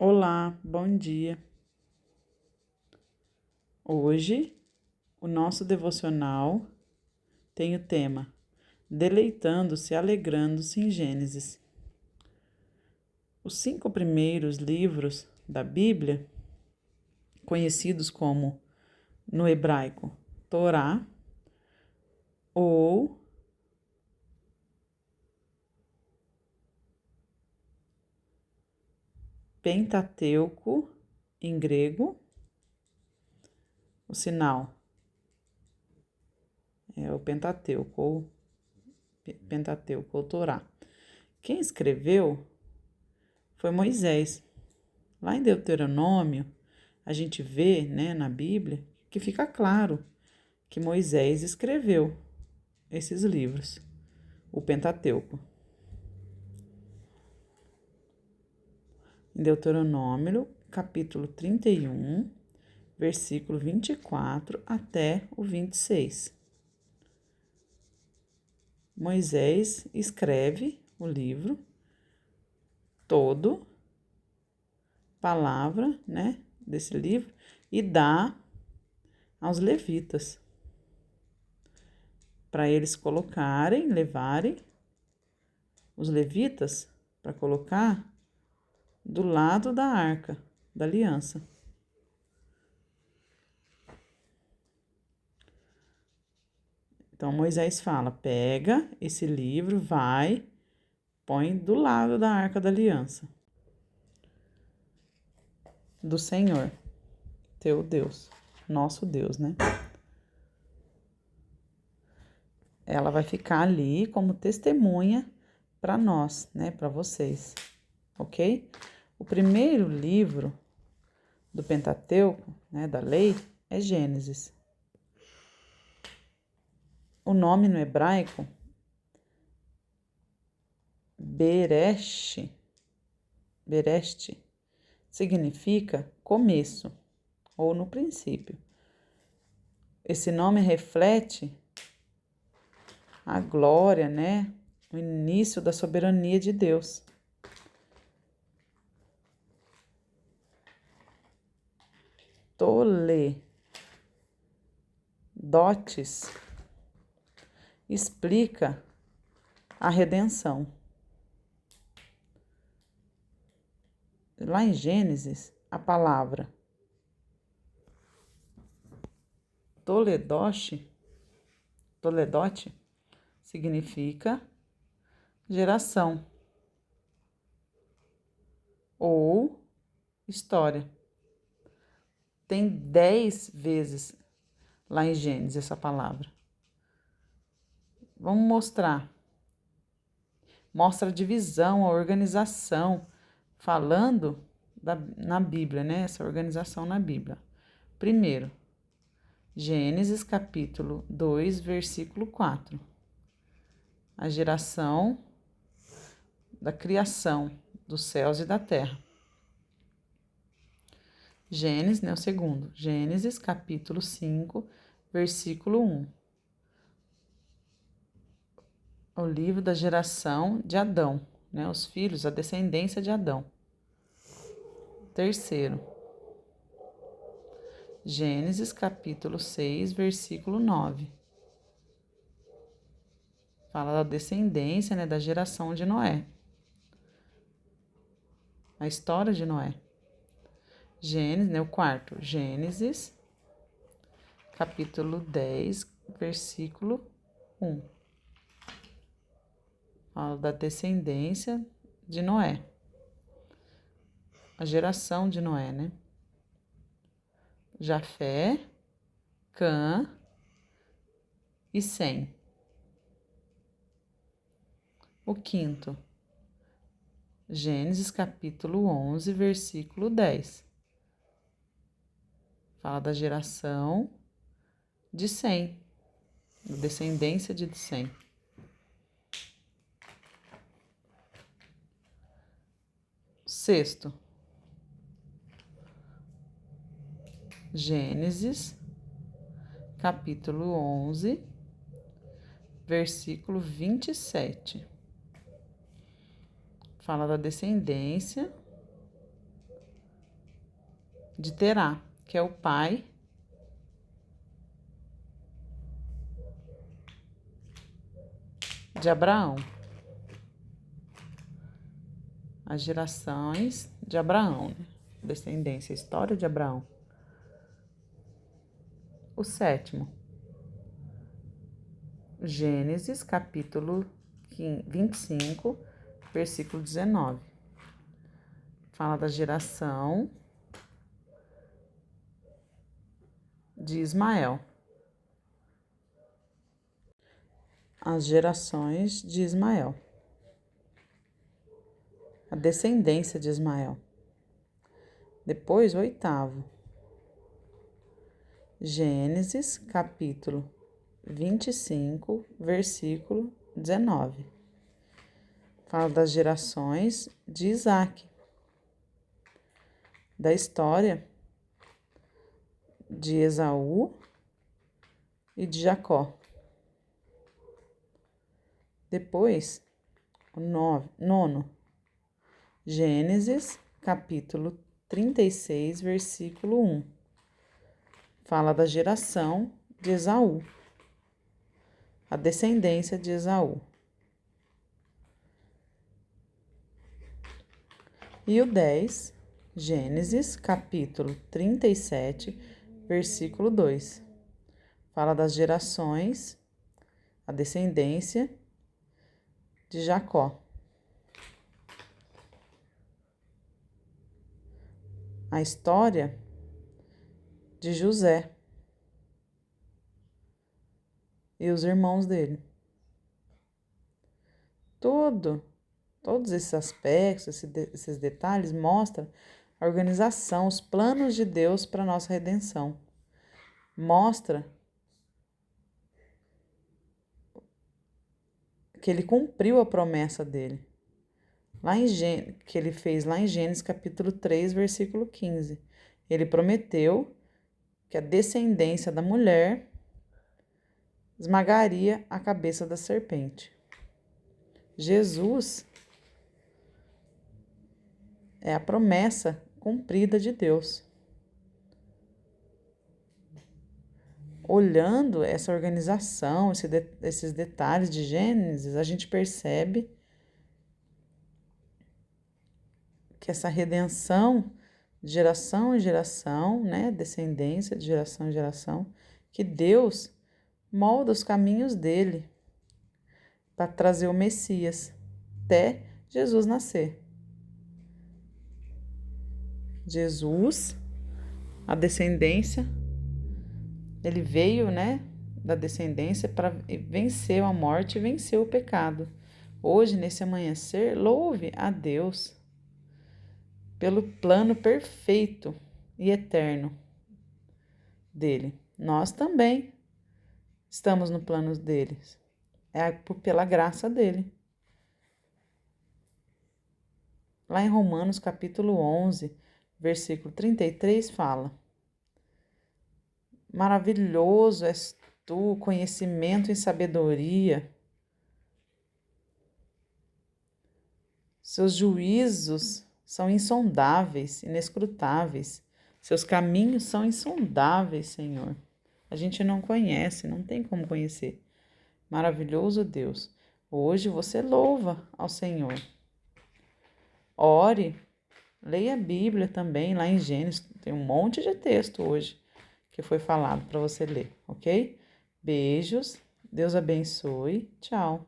Olá, bom dia. Hoje, o nosso devocional tem o tema Deleitando-se, alegrando-se em Gênesis. Os 5 primeiros livros da Bíblia, conhecidos como, no hebraico, Torá, ou Pentateuco em grego, o sinal é o Pentateuco ou Torá. Quem escreveu foi Moisés. Lá em Deuteronômio, a gente vê, na Bíblia, que fica claro que Moisés escreveu esses livros, o Pentateuco. Em Deuteronômio, capítulo 31, versículo 24 até o 26. Moisés escreve o livro todo, palavra, desse livro, e dá aos levitas, para eles levarem os levitas para colocar do lado da arca da aliança. Então Moisés fala: pega esse livro, põe do lado da arca da aliança do Senhor, teu Deus, nosso Deus, Ela vai ficar ali como testemunha para nós, para vocês, ok? O primeiro livro do Pentateuco, da lei, é Gênesis. O nome no hebraico, Bereshit, significa começo, ou no princípio. Esse nome reflete a glória, o início da soberania de Deus. Toledotes explica a redenção. Lá em Gênesis, a palavra Toledote significa geração ou história. Tem 10 vezes lá em Gênesis essa palavra. Vamos mostrar. Mostra a divisão, a organização, falando na Bíblia, essa organização na Bíblia. Primeiro, Gênesis capítulo 2, versículo 4. A geração da criação dos céus e da terra. Gênesis, o segundo. Gênesis capítulo 5, versículo 1. O livro da geração de Adão, os filhos, a descendência de Adão. Terceiro, Gênesis capítulo 6, versículo 9. Fala da descendência, da geração de Noé. A história de Noé. Gênesis, o quarto, Gênesis capítulo 10, versículo 1. Fala da descendência de Noé. A geração de Noé, Jafé, Cã e Sem. O quinto, Gênesis capítulo 11, versículo 10. Fala da geração de Sem, da descendência de Sem. Sexto, Gênesis capítulo 11, versículo 27. Fala da descendência de Terá, que é o pai de Abraão. As gerações de Abraão, né? Descendência, história de Abraão. O sétimo, Gênesis, capítulo 25, versículo 19. Fala da geração de Ismael. As gerações de Ismael. A descendência de Ismael. Depois, o oitavo. Gênesis, capítulo 25, versículo 19. Fala das gerações de Isaac. Da história de Esaú e de Jacó. Depois, o nono. Gênesis, capítulo 36, versículo 1. Fala da geração de Esaú, a descendência de Esaú. E o 10, Gênesis, capítulo 37, versículo 2. Fala das gerações, a descendência de Jacó. A história de José e os irmãos dele. Todos esses aspectos, esses detalhes mostram a organização, os planos de Deus para a nossa redenção. Mostra que ele cumpriu a promessa dele, que ele fez lá em Gênesis capítulo 3, versículo 15. Ele prometeu que a descendência da mulher esmagaria a cabeça da serpente. Jesus é a promessa cumprida de Deus. Olhando essa organização, esses detalhes de Gênesis, a gente percebe que essa redenção de geração em geração, né, descendência de geração em geração, que Deus molda os caminhos dele para trazer o Messias até Jesus nascer. Jesus, a descendência, ele veio, né, da descendência para vencer a morte e vencer o pecado. Hoje, nesse amanhecer, louve a Deus pelo plano perfeito e eterno dele. Nós também estamos no plano dele. É pela graça dele. Lá em Romanos capítulo 11, versículo 33 fala: maravilhoso és tu, conhecimento e sabedoria. Seus juízos são insondáveis, inescrutáveis. Seus caminhos são insondáveis, Senhor. A gente não conhece, não tem como conhecer. Maravilhoso Deus. Hoje você louva ao Senhor. Ore, leia a Bíblia também, lá em Gênesis. Tem um monte de texto hoje que foi falado para você ler, ok? Beijos, Deus abençoe, tchau.